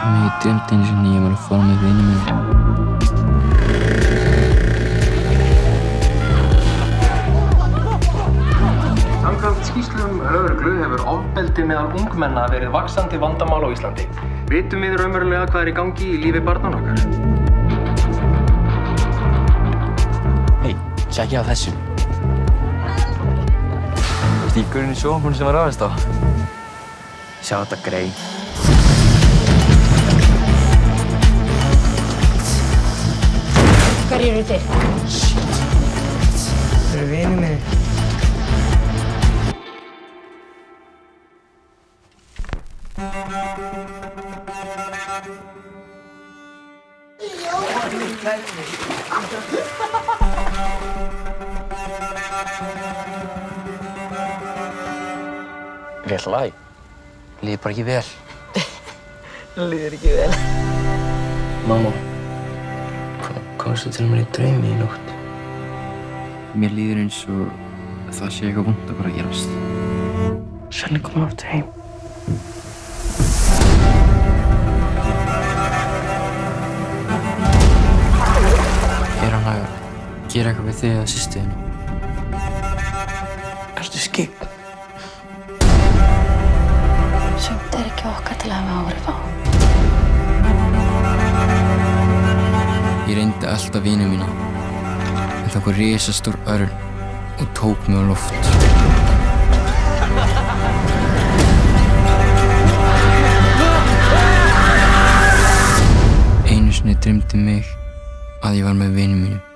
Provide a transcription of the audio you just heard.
Mig dreymdi einu sinni ég var að fara með vinum mínum. Samkvæmt skýrslum lögreglu hefur ofbeldi meðal ungmenna verið vaxandi vandamál á Íslandi. Vitum við raunverulega hvað í gangi í lífi barnanna okkar? Hei, tjekkja á þessu. Veistu í gaurinn í sjónvarpinu sem var ráðist á? Sjá þetta grey. Hverjir eru þið? Það eru vinir mínir. Vel lag. Líður bara ekki vel. Það líður ekki vel. Mamma, hvað komstu til mér í draumi í nótt? Mér líður eins og það sé eitthvað vont að bara gerast. Svenni kom aftur heim. Er hann að gera eitthvað við þig eða systur þína? Ertu skyggn? Sumt er ekki okkar til að hafa áhrif á. Ég reyndi alltaf vini mína, en það kom risastór örn og tók mig á loft. Einu sinni dreymdi mig að ég var með vini mínum.